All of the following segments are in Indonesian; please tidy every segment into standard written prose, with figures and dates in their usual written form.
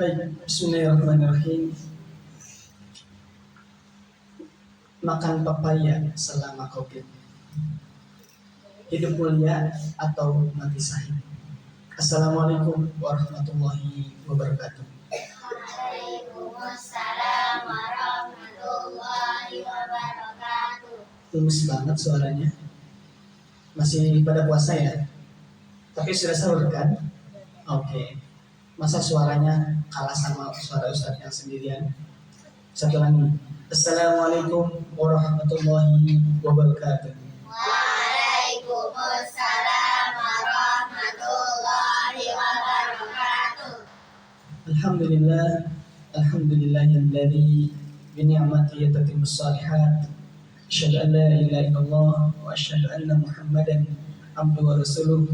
Baik, bismillahirrahmanirrahim. Makan papaya selama COVID. Hidup mulia atau mati syahid. Assalamualaikum warahmatullahi wabarakatuh. Waalaikumsalam warahmatullahi wabarakatuh. Lemes banget suaranya. Masih pada puasa ya? Tapi sudah sahur kan? Oke. Masa suaranya kalah sama suara Ustadz yang sendirian? Satu lagi. Assalamualaikum warahmatullahi wabarakatuh. Waalaikumsalam warahmatullahi wabarakatuh. Alhamdulillah, alhamdulillahilladzi bi ni'matihi tatimmus shalihat. Asyhadu an la ilaha illallah wa asyhadu anna Muhammadan abduhu wa rasuluh.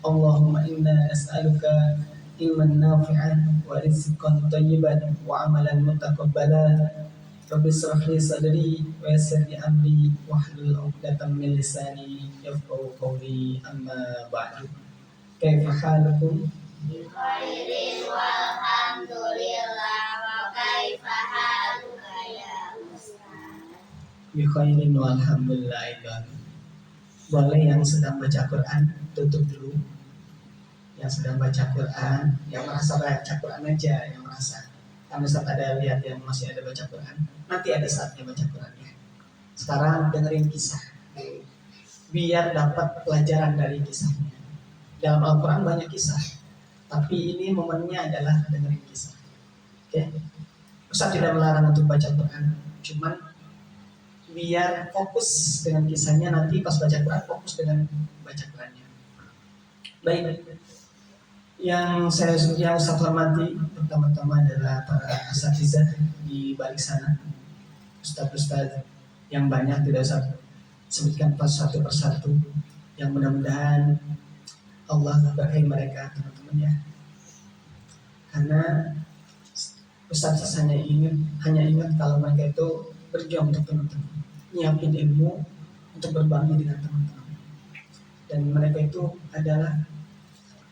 Allahumma inna nas'aluka ilman nafi'an wa rizqan thayyiban wa amalan mutaqabbalan. Rabbi shrah li sadri wa yassir li amri wahlul 'uqdatam min lisani yafqahu qawli, amma ba'du. Kaifa halukum? Khairin walhamdulillah wa kaifa haluka ya Ustaz? Bi khairin walhamdulillah. Boleh yang sedang baca Quran tutup dulu. Yang sedang baca Quran, yang merasa baca Quran aja, yang merasa. Karena saat ada lihat yang masih ada baca Quran, nanti ada saatnya baca Qurannya. Sekarang dengerin kisah, biar dapat pelajaran dari kisahnya. Dalam Al-Quran banyak kisah, tapi ini momennya adalah dengerin kisah. Oke? Ustaz tidak melarang untuk baca Quran, cuman biar fokus dengan kisahnya, nanti pas baca Quran fokus dengan baca Qurannya. Baik, yang saya hormati pertama-tama adalah para asatizah di balik sana, ustaz-ustaz yang banyak, tidak usah sebutkan satu persatu, yang mudah-mudahan Allah berkahi mereka teman-teman ya. Karena ustaz hanya ingat kalau mereka itu berjuang untuk teman-teman, nyiapin ilmu untuk berbagi dengan teman-teman, dan mereka itu adalah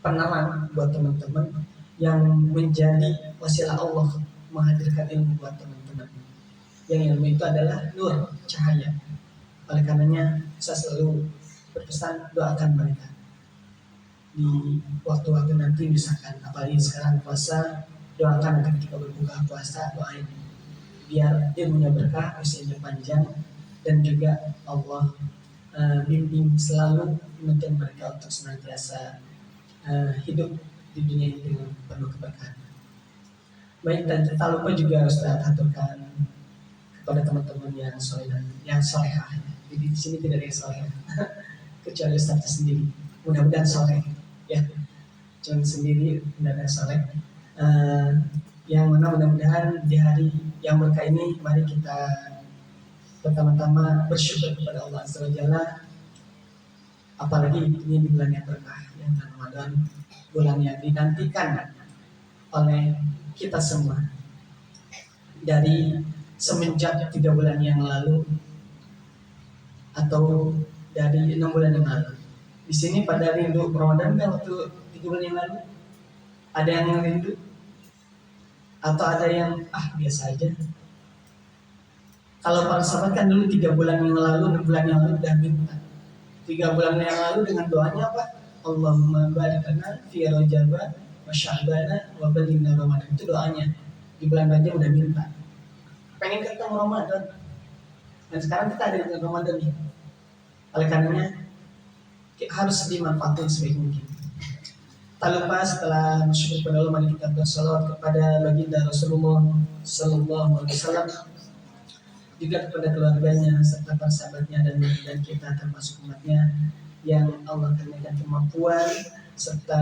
penerang buat teman-teman yang menjadi wasilah Allah menghadirkan ilmu buat teman-teman. Yang ilmu itu adalah nur, cahaya. Oleh karenanya saya selalu berpesan, doakan mereka di waktu-waktu nanti, misalkan apalagi sekarang puasa, doakan ketika berbuka puasa, doain biar ilmunya berkah, usianya panjang, dan juga Allah bimbing selalu menuntun mereka untuk senantiasa hidup di dunia ini dengan penuh keberkahan. Baik, dan tak lupa juga Ustaz haturkan kepada teman-teman yang soleh dan yang solehah. Jadi di sini tidak ada yang soleh kecuali Ustaz sendiri. Mudah-mudahan soleh ya, cuma sendiri mudah-mudahan soleh. Yang mana mudah-mudahan di hari yang berkah ini, mari kita pertama-tama bersyukur kepada Allah Azza wa Jalla. Apalagi ini di bulan yang berkah, yang Ramadan, bulan yang dinantikan oleh kita semua. Dari semenjak 3 bulan yang lalu atau dari 6 bulan yang lalu. Di sini pada rindu Ramadan kan waktu 3 bulan yang lalu? Ada yang rindu? Atau ada yang biasa aja? Kalau para sahabat kan dulu 3 bulan yang lalu, 6 bulan yang lalu udah minta. 3 bulan yang lalu dengan doanya apa? Allahumma barik lana fi Rajab wa Sya'ban wa ballighna Ramadan. Itu doanya. Di bulan Rajab udah minta. Pengen ketemu Ramadan. Dan sekarang kita ada di bulan Ramadan nih. Oleh karenanya harus dimanfaatkan sebaik mungkin. Tak lupa setelah bersyukur kepada Allah, mari kita bersalawat kepada baginda Rasulullah sallallahu alaihi wasallam, juga kepada keluarganya serta para sahabatnya, dan kita termasuk umatnya yang Allah karuniakan kemampuan serta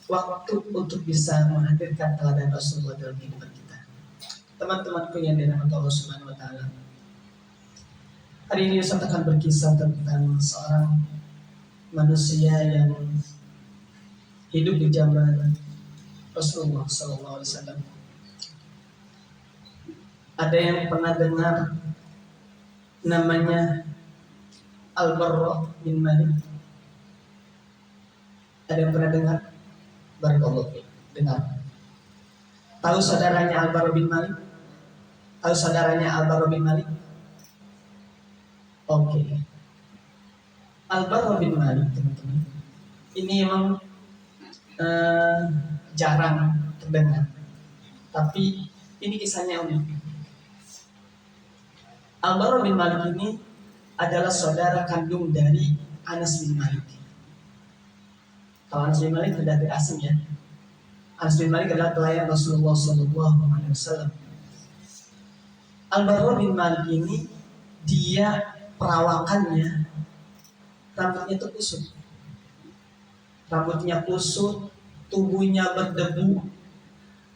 waktu untuk bisa menghadirkan teladan Rasulullah dalam kehidupan kita. Teman-temanku yang dirahmati Allah Subhanahu wa taala, hari ini saya akan berkisah tentang seorang manusia yang hidup di zaman Rasulullah sallallahu alaihi wasallam. Ada yang pernah dengar namanya Al-Barra bin Malik? Ada yang pernah dengar? Barakallahu fiik. Dengar. Tahu saudaranya Al-Bara bin Malik? Tahu saudaranya Al-Bara bin Malik? Oke. Al-Bara bin Malik, teman-teman. Ini memang jarang terdengar. Tapi ini kisahnya unik. Al-Bara bin Malik ini adalah saudara kandung dari Anas bin Malik. Kalau Anas bin Malik sudah tidak asing ya. Anas bin Malik adalah pelayan Rasulullah SAW. Al-Bara bin Malik ini dia perawakannya rambutnya itu kusut. Rambutnya kusut, tubuhnya berdebu,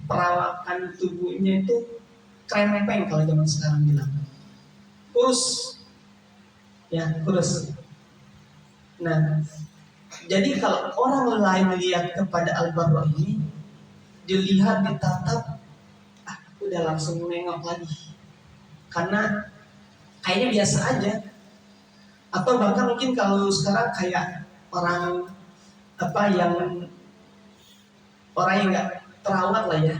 perawakan tubuhnya itu krempeng kalau zaman sekarang bilang. Kurus. Ya, kurus. Nah, jadi kalau orang lain lihat kepada Al-Bara ini, dilihat, ditatap, udah langsung nengok lagi. Karena kayaknya biasa aja. Atau bahkan mungkin kalau sekarang kayak orang yang nggak terawat lah ya,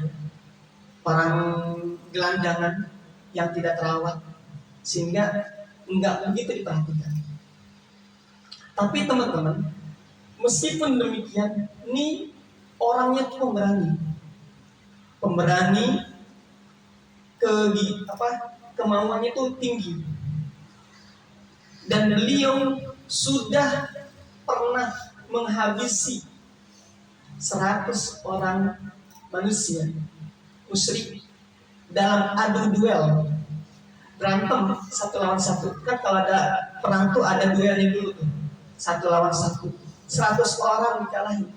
orang gelandangan yang tidak terawat, sehingga nggak begitu diperhatikan. Tapi teman-teman, meskipun demikian, ini orangnya tuh pemberani, kemauannya tuh tinggi. Dan beliau sudah pernah menghabisi 100 orang manusia musyrik dalam adu duel, berantem 1 lawan 1. Kan kalau ada perang tuh ada duelnya dulu tuh, 1 lawan 1. 100 orang dikalahin.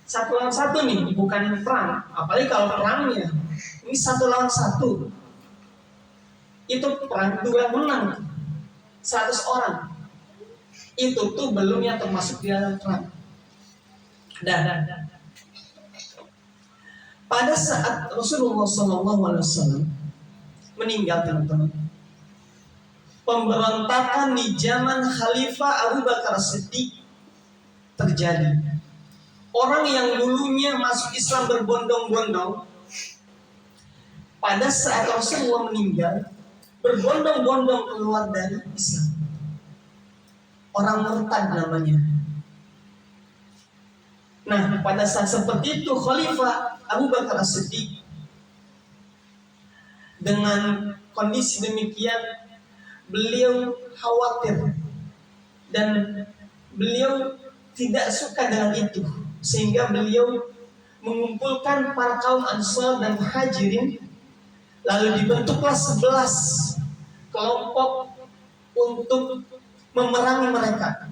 1 lawan 1 nih, bukan perang. Apalagi kalau perangnya ini 1 lawan 1, itu perang duel menang 100 orang. Itu tuh belum yang termasuk di dalam perang. Dan pada saat Rasulullah SAW meninggal, teman-teman, pemberontakan di zaman Khalifah Abu Bakar Siddiq terjadi. Orang yang dulunya masuk Islam berbondong-bondong, pada saat Rasulullah meninggal, berbondong-bondong keluar dari Islam. Orang murtad namanya. Nah, pada saat seperti itu Khalifah Abu Bakar Siddiq dengan kondisi demikian, beliau khawatir dan beliau tidak suka dengan itu, sehingga beliau mengumpulkan para kaum Ansar dan Muhajirin, lalu dibentuklah 11 kelompok untuk memerangi mereka.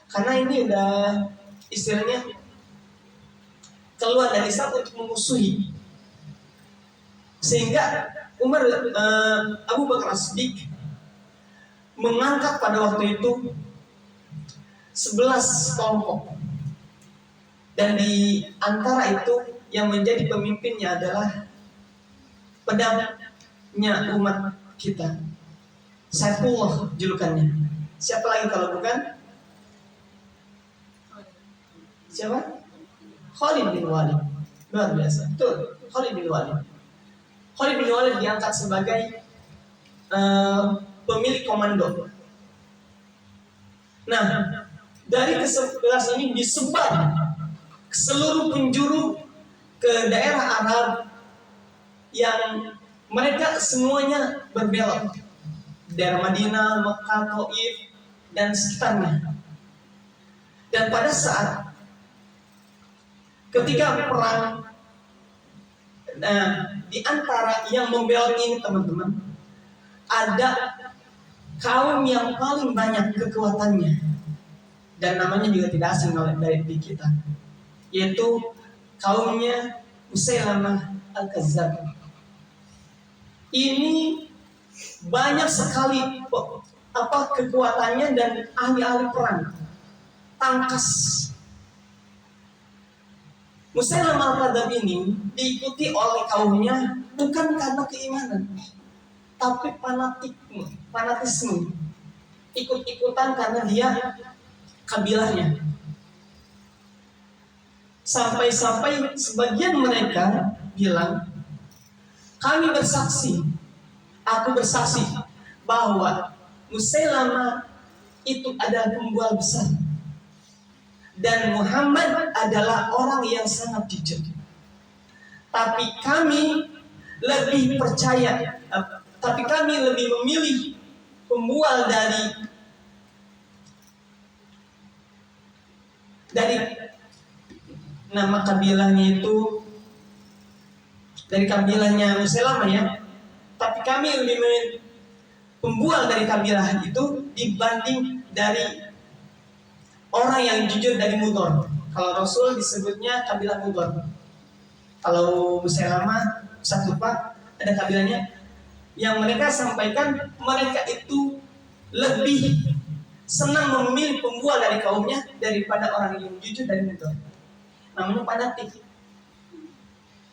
Karena ini udah istilahnya keluar dari Islam untuk memusuhi. Sehingga Abu Bakar Siddiq mengangkat pada waktu itu 11 kelompok. Dan di antara itu yang menjadi pemimpinnya adalah pedangnya umat kita, Saifullah julukannya. Siapa lagi kalau bukan? Siapa? Khalid bin Walid. Luar biasa. Betul, Khalid bin Walid. Khalid bin Walid diangkat sebagai pemilik komando. Nah, dari ke-11 ini disebar ke seluruh penjuru ke daerah Arab yang mereka semuanya berbelok. Daerah Madinah, Mekah, Taif, dan sekitarnya. Dan pada saat ketika perang, di antara yang membelot ini, teman-teman, ada kaum yang paling banyak kekuatannya, dan namanya juga tidak asing dari kita, yaitu kaumnya Musailamah Al-Kadzdzab. Ini banyak sekali kekuatannya dan ahli-ahli perang, tangkas. Musailamah Al-Kadzdzab ini diikuti oleh kaumnya bukan karena keimanan, tapi fanatisme, ikut-ikutan karena dia kabilahnya. Sampai-sampai sebagian mereka bilang, kami bersaksi, aku bersaksi bahwa Musailamah itu adalah pembual besar dan Muhammad adalah orang yang sangat jujur. Tapi kami lebih percaya, tapi kami lebih memilih pembual dari nama kabilahnya itu, dari kabilahnya Musailamah ya. Tapi kami lebih memilih pembual dari kabilah itu dibanding dari orang yang jujur dari Mudhar. Kalau Rasul disebutnya kabilah Mudhar. Kalau Musailamah, saya lupa ada kabilahnya, yang mereka sampaikan mereka itu lebih senang memilih pembual dari kaumnya daripada orang yang jujur dari Mudhar. Namanya fanatik.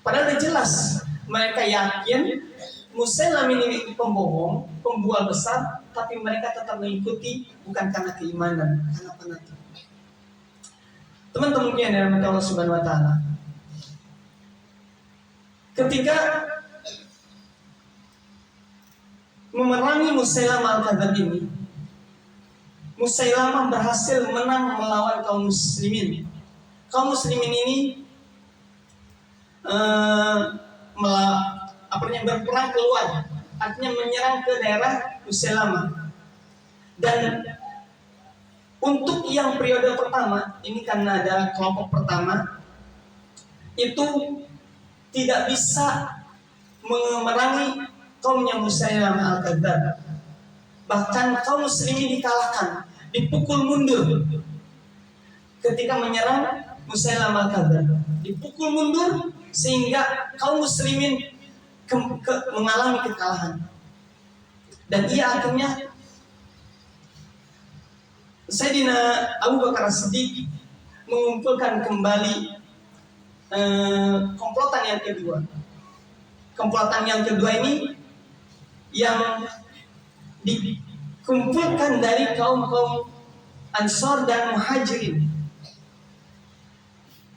Padahal udah jelas mereka yakin Musailamah ini pembohong, pembual besar, tapi mereka tetap mengikuti bukan karena keimanan, karena fanatik. Teman-teman yang dirahmati Allah Subhanahu wa taala. Ketika memerangi Musailamah al-Kadzdzab ini, Musailamah berhasil menang melawan kaum muslimin. Kaum muslimin ini berperang keluar, artinya menyerang ke daerah Musailamah. Dan untuk yang periode pertama, ini karena ada kelompok pertama, itu tidak bisa memerangi kaumnya Musailamah al-Kadzdzab. Bahkan kaum muslimin dikalahkan, dipukul mundur ketika menyerang Musailamah al-Kadzdzab. Dipukul mundur sehingga kaum muslimin mengalami kekalahan. Dan ia akhirnya Sayyidina Abu Bakar As-Siddiq mengumpulkan kembali komplotan yang kedua. Komplotan yang kedua ini yang dikumpulkan dari kaum-kaum Ansor dan Muhajirin.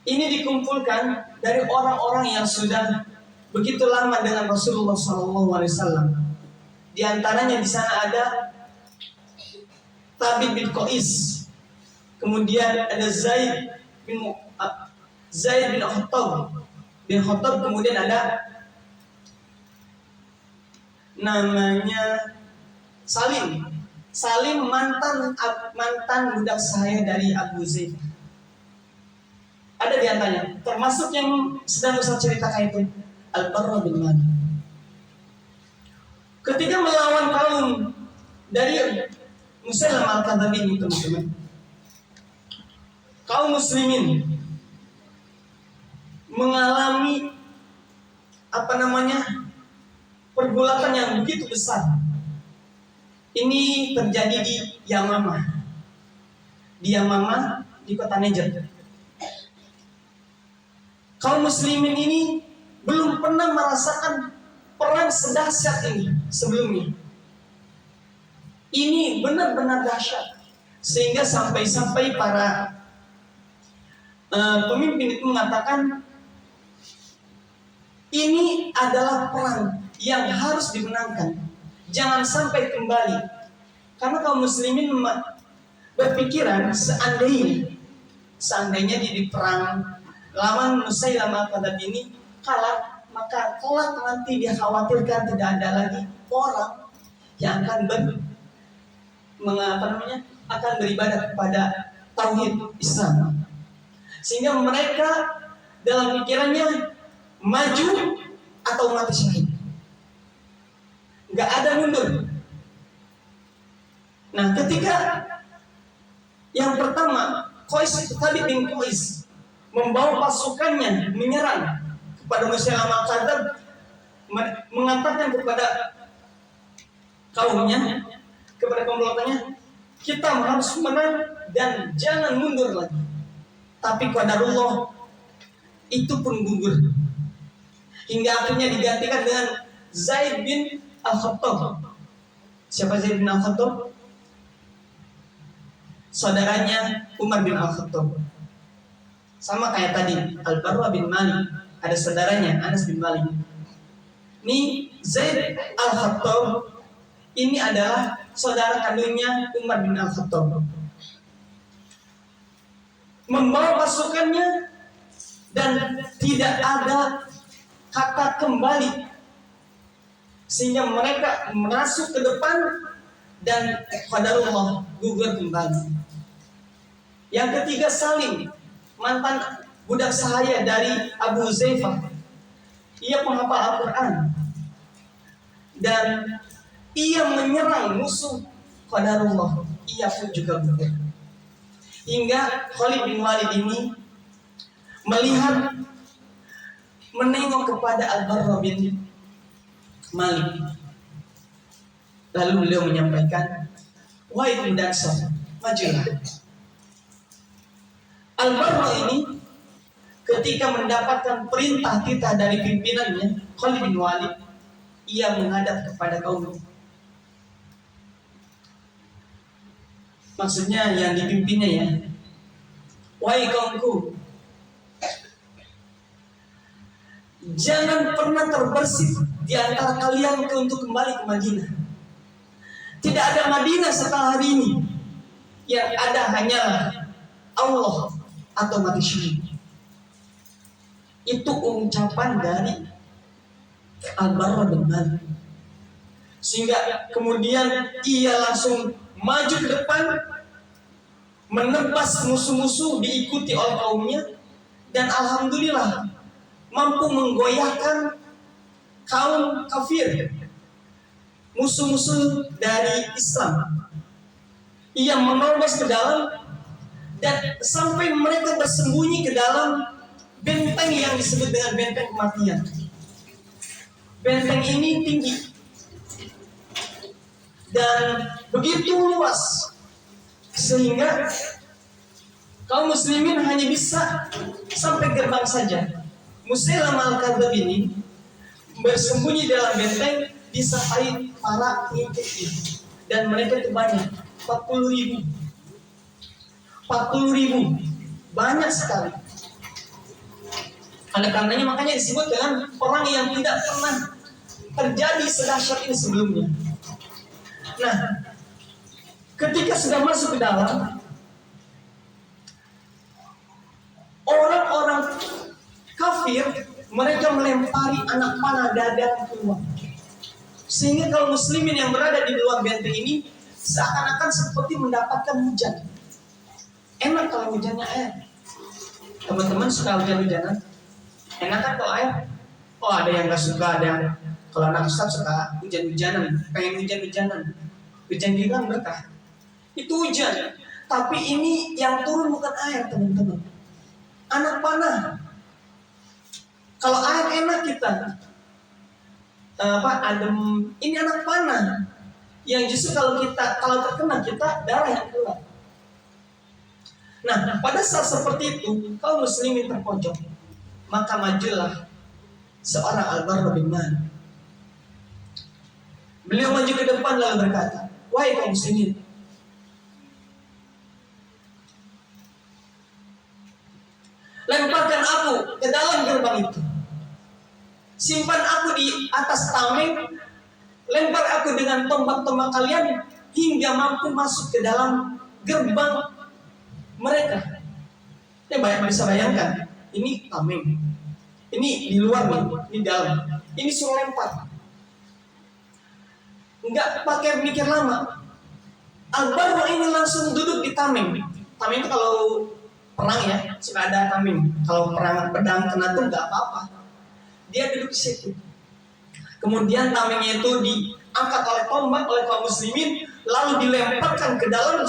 Ini dikumpulkan dari orang-orang yang sudah begitu lama dengan Rasulullah SAW. Di antaranya di sana ada Thabit bin Qais, kemudian ada Zaid bin Khattab, kemudian ada namanya Salim mantan budak sahaya dari Abu Zaid. Ada di antaranya, termasuk yang sedang Ustaz ceritakan itu Al-Barra bin Malik. Ketika melawan kaum dari Musailamah al-Kadzdzab ini, teman-teman, kaum muslimin mengalami pergulatan yang begitu besar. Ini terjadi di Yamamah, di kota Najd. Kaum muslimin ini belum pernah merasakan perang sedahsyat ini sebelumnya. Ini benar-benar dahsyat, sehingga sampai-sampai para pemimpin itu mengatakan ini adalah perang yang harus dimenangkan, jangan sampai kembali. Karena kaum muslimin berpikiran seandainya di perang lawan Musailamah al-Kadzdzab ini kalah, maka kelak nanti dikhawatirkan tidak ada lagi orang yang akan beribadah kepada tauhid Islam. Sehingga mereka dalam pikirannya maju atau mati syahid, nggak ada mundur. Nah, ketika yang pertama Thabit bin Qais membawa pasukannya menyerang kepada Musailamah al-Kadzdzab, mengatakan kepada kaumnya, kepada komplotannya, kita harus menang dan jangan mundur lagi. Tapi qadarullah itu pun gugur, hingga akhirnya digantikan dengan Zaid bin Al-Khattab. Siapa Zaid bin Al-Khattab? Saudaranya Umar bin Al-Khattab. Sama kayak tadi Al-Barra bin Malik, ada saudaranya Anas bin Malik. Ini Zaid Al-Khattab, ini adalah saudara kandungnya Umar bin Al-Khattab. Membawa pasukannya dan tidak ada kata kembali, sehingga mereka masuk ke depan dan qadarullah gugur kembali. Yang ketiga Salim, mantan budak sahaya dari Abu Zaifah. Ia penghafal Al-Quran dan ia menyerang musuh, qadarullah ia pun juga gugur. Hingga Khalid bin Walid ini melihat, menengok kepada Al-Barra bin Malik. Lalu beliau menyampaikan, wahai Mudansar, majulah. Al-Barra ini ketika mendapatkan perintah titah dari pimpinannya Khalid bin Walid, ia menghadap kepada kaum. Maksudnya yang dipimpinnya ya, wahai kaumku, jangan pernah terbersih di antara kalian untuk kembali ke Madinah. Tidak ada Madinah setelah hari ini. Yang ada hanyalah Allah atau mati syahid. Itu ucapan dari Al-Barra bin Malik. Sehingga kemudian ia langsung maju ke depan, menebas musuh-musuh diikuti oleh kaumnya, dan alhamdulillah mampu menggoyahkan kaum kafir, musuh-musuh dari Islam. Ia menerobos ke dalam dan sampai mereka bersembunyi ke dalam benteng yang disebut dengan benteng kematian. Benteng ini tinggi dan begitu luas sehingga kaum muslimin hanya bisa sampai gerbang saja. Musailamah al-Kadzdzab ini bersembunyi dalam benteng disampai para pengikutnya, dan mereka itu banyak, 40.000, banyak sekali. Oleh karenanya makanya disebut dengan perang yang tidak pernah terjadi sedahsyat ini sebelumnya. Nah, ketika sudah masuk ke dalam, orang-orang kafir mereka melempari anak panah dadang keluar, sehingga kalau muslimin yang berada di luar benteng ini seakan-akan seperti mendapatkan hujan. Enak kalau hujannya air. Teman-teman suka hujan-hujanan? Enak kan kalau air? Oh, ada yang gak suka, ada yang, kalau anak Ustaz suka hujan-hujanan, pengen hujan-hujanan. Hujan juga berkah. Itu hujan, tapi ini yang turun bukan air, teman-teman. Anak panah. Kalau air enak kita, adem. Ini anak panah yang justru kalau terkena kita darah yang keluar. Nah, pada saat seperti itu, kaum muslimin terpojok, maka majulah seorang Al-Barra bin Malik. Beliau maju ke depan lalu berkata, wahai kaum muslimin, lemparkan aku ke dalam gerbang itu. Simpan aku di atas tameng, lempar aku dengan tombak-tombak kalian hingga mampu masuk ke dalam gerbang mereka. Ya, banyak bisa bayangkan, ini tameng, ini di luar nih, di dalam, ini suruh lempar. Enggak pakai mikir lama. Al-Barra ini langsung duduk di tameng. Tameng itu kalau perang ya, suka ada tameng. Kalau perang pedang kena tuh nggak apa-apa. Dia duduk di situ. Kemudian tamengnya itu diangkat oleh tombak oleh kaum muslimin, lalu dilemparkan ke dalam,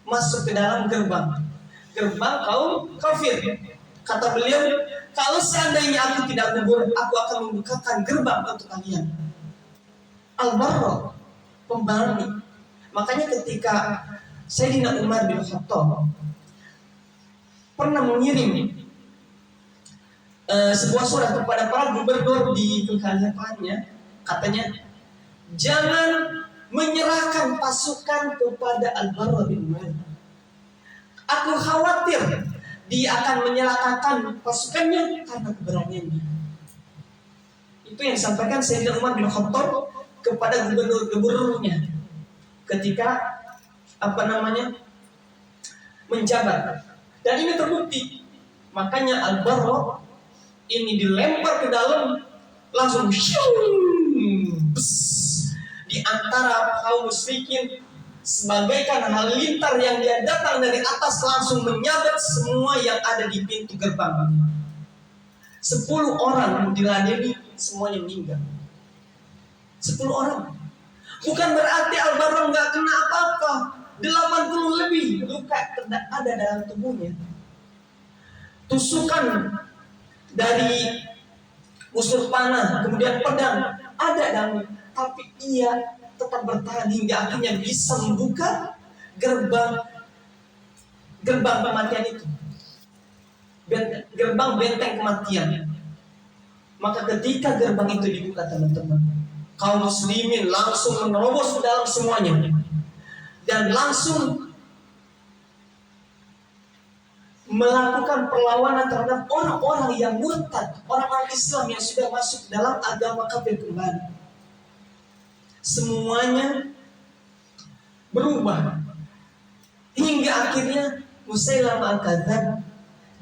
masuk ke dalam gerbang kaum kafir. Kata beliau, kalau seandainya aku tidak gugur, aku akan membukakan gerbang untuk kalian. Al-Barra pemberani. Makanya ketika Sayyidina Umar bin Khattab pernah mengirim sebuah surat kepada para gubernur di kekhalifahannya, katanya, jangan menyerahkan pasukan kepada Al-Barra bin Malik. Aku khawatir dia akan menyelakakan pasukannya karena keberaniannya. Itu yang disampaikan Sayyidina Umar bin Khattab kepada gubernurnya ketika menjabat. Dan ini terbukti. Makanya Al-Barra ini dilempar ke dalam, langsung di antara kaum musyrikin, sebagaikan halilintar yang dia datang dari atas, langsung menyabet semua yang ada di pintu gerbang. 10 orang diladeni, semuanya meninggal. 10 orang. Bukan berarti Al-Barra nggak kena apa-apa. 80 lebih luka ada dalam tubuhnya. Tusukan dari busur panah, kemudian pedang ada dalam, tapi ia tetap bertahan hingga akhirnya bisa membuka gerbang kematian itu, gerbang benteng kematian. Maka ketika gerbang itu dibuka, teman-teman, kaum muslimin langsung menerobos ke dalam semuanya dan langsung melakukan perlawanan terhadap orang-orang yang murtad, orang-orang Islam yang sudah masuk dalam agama kafir kembali. Semuanya berubah hingga akhirnya Musailamah al-Kadzdzab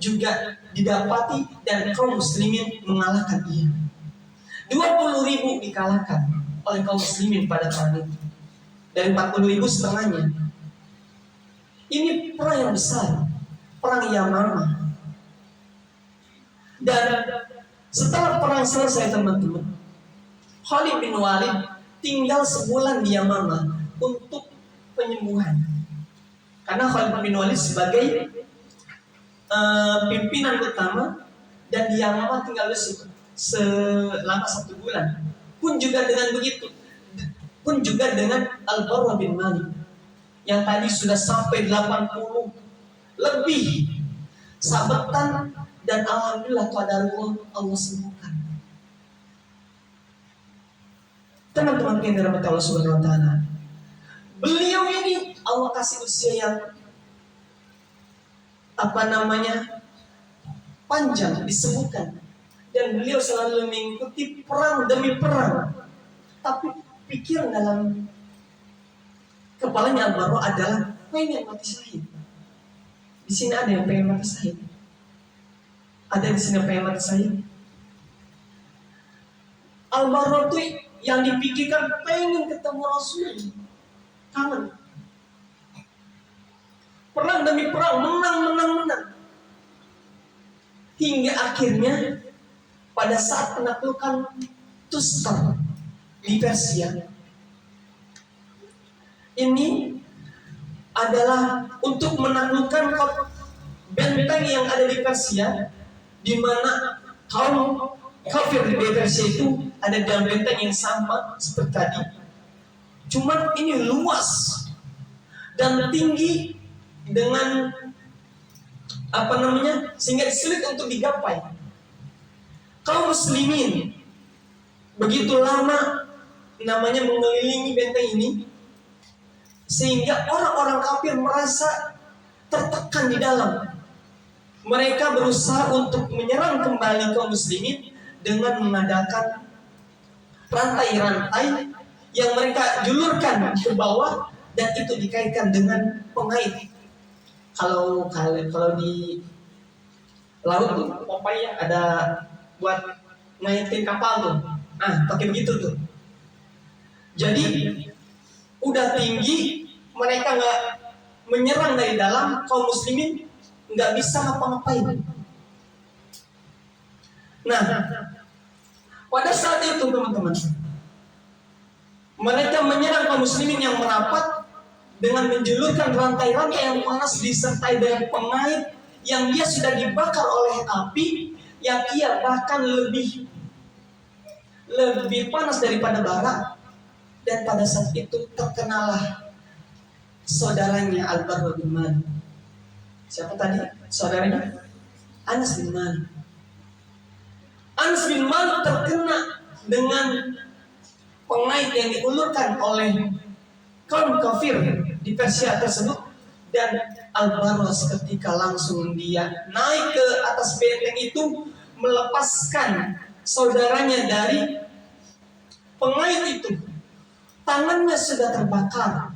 juga didapati dan kaum muslimin mengalahkan dia. 20.000 dikalahkan oleh kaum muslimin pada perang itu. Dari 40.000 setengahnya. Ini perang yang besar, perang Yamamah. Dan setelah perang selesai, teman-teman, Khalid bin Walid tinggal sebulan di Yamamah untuk penyembuhan. Karena Khalid bin Walid sebagai pimpinan utama, dan di Yamamah tinggal selama 1 bulan. Pun juga dengan Al-Barra bin Malik yang tadi sudah sampai 80 lebih sabetan, dan alhamdulillah qadarullah Allah sembuhkan. Teman-teman yang dirahmati Allah Subhanahu wa taala, beliau ini Allah kasih usia yang panjang, disembuhkan, dan beliau selalu mengikuti perang demi perang. Tapi pikiran dalam kepalanya Al-Barra adalah pengen mati syahid. Di sini ada yang pengen mati syahid. Ada di sini yang pengen mati syahid. Al-Barra itu yang dipikirkan pengen ketemu Rasul, kangen. Perang demi perang, menang. Hingga akhirnya pada saat penaklukan Tustar di Persia, ini adalah untuk menaklukkan benteng yang ada di Persia, di mana kaum kafir di Persia itu ada dalam benteng yang sama seperti tadi. Cuman ini luas dan tinggi dengan sehingga sulit untuk digapai. Kaum muslimin begitu lama mengelilingi benteng ini, sehingga orang-orang kafir merasa tertekan di dalam. Mereka berusaha untuk menyerang kembali kaum muslimin dengan mengadakan rantai-rantai yang mereka julurkan ke bawah, dan itu dikaitkan dengan pengait. Kalau di laut tuh pokoknya ada buat ngaitin kapal tuh. Pakai begitu tuh. Jadi udah tinggi, mereka nggak menyerang dari dalam, kaum muslimin nggak bisa ngapa-ngapain. Nah, pada saat itu teman-teman, mereka menyerang kaum muslimin yang merapat dengan menjulurkan rantai-rantai yang panas disertai dengan pengait yang dia sudah dibakar oleh api, yang ia bahkan lebih panas daripada bara. Dan pada saat itu terkenalah saudaranya Al-Barra bin Malik. Siapa tadi saudaranya? Anas bin Malik. Anas bin Malik terkena dengan pengait yang diulurkan oleh kaum kafir di Persia tersebut, Dan Al-Barras ketika langsung dia naik ke atas benteng itu, melepaskan saudaranya dari pengait itu. Tangannya sudah terbakar,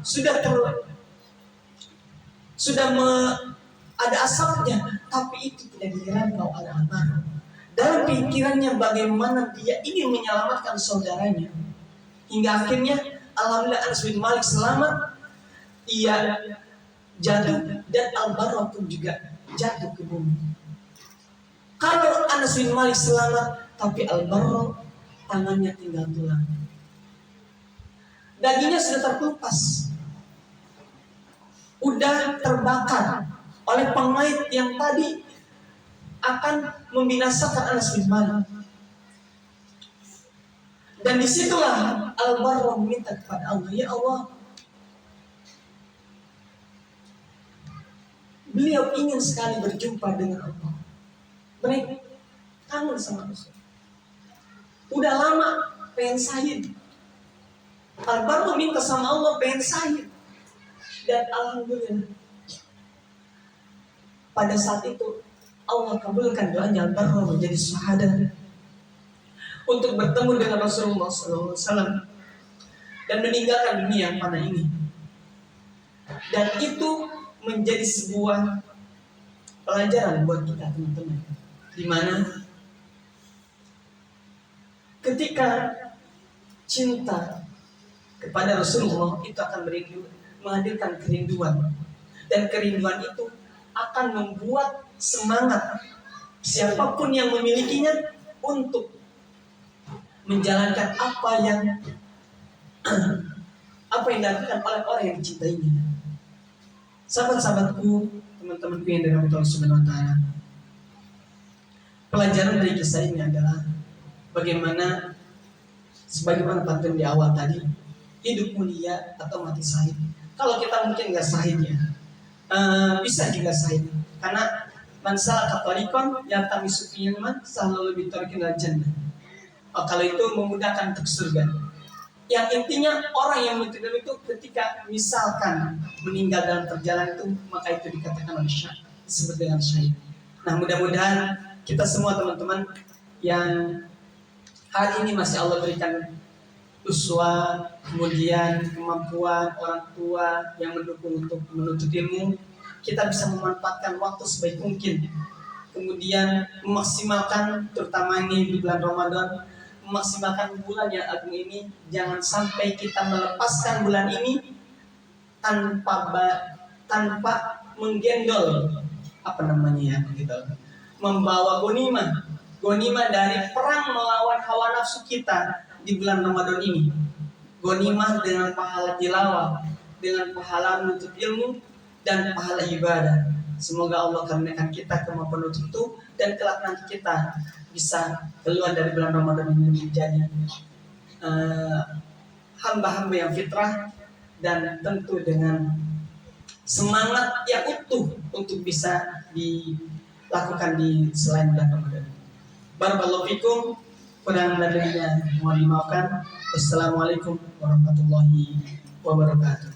ada asapnya, tapi itu tidak dirantau oleh Al-Barras. Dalam pikirannya bagaimana dia ingin menyelamatkan saudaranya, hingga akhirnya alhamdulillah Anas bin Malik selamat. Ia jatuh dan Al-Barras pun juga jatuh ke bumi. Kalau Anas bin Malik selamat, tapi Al-Barras tangannya tinggal tulang, dagingnya sudah terkelupas, udah terbakar oleh pengait yang tadi akan membinasakan Anas bin Malik. Dan disitulah Al-Barras meminta kepada Allah, ya Allah, beliau ingin sekali berjumpa dengan Allah. Mereka kangen sama Rasul. Udah lama pengen syahid. Al-Barras minta sama Allah pengen syahid. Dan alhamdulillah pada saat itu Allah kabulkan doanya Al-Barras menjadi syahada untuk bertemu dengan Rasulullah SAW dan meninggalkan dunia yang fana ini. Dan itu menjadi sebuah pelajaran buat kita teman-teman, di mana ketika cinta kepada Rasulullah itu akan menghadirkan kerinduan, dan kerinduan itu akan membuat semangat siapapun yang memilikinya untuk menjalankan apa yang dilakukan oleh orang yang dicintainya. Sahabat-sahabatku, teman-temanku yang dirahmati Allah Subhanahu wa taala, pelajaran dari kisah ini adalah bagaimana sebagaimana pantun di awal tadi, hidup mulia atau mati syahid. Kalau kita mungkin nggak syahid ya, bisa juga syahid, karena man salaka tariqan yaltamisu fihi ilman sahala bi tariqil jannah. Kalau itu memudahkan untuk surga. Yang intinya orang yang meninggal itu ketika misalkan meninggal dalam perjalanan itu, maka itu dikatakan oleh syahid, disebut dengan syahid. Nah, mudah-mudahan kita semua teman-teman yang hari ini masih Allah berikan uswah, kemudian kemampuan orang tua yang mendukung untuk menuntut ilmu, kita bisa memanfaatkan waktu sebaik mungkin, kemudian memaksimalkan, terutama ini di bulan Ramadan, memaksimalkan bulan yang agung ini. Jangan sampai kita melepaskan bulan ini tanpa menggendol membawa gonimah dari perang melawan hawa nafsu kita di bulan Ramadan ini. Gonimah dengan pahala tilawah, dengan pahala menuntut ilmu, dan pahala ibadah. Semoga Allah karuniakan kita kemampuan untuk itu, dan kelak nanti kita bisa keluar dari bulan Ramadan ini menjadi hamba-hamba yang fitrah, dan tentu dengan semangat yang utuh untuk bisa dilakukan di selain bulan Ramadan. Barakallahu fikum, kurang lebihnya mohon dimaafkan. Wassalamualaikum warahmatullahi wabarakatuh.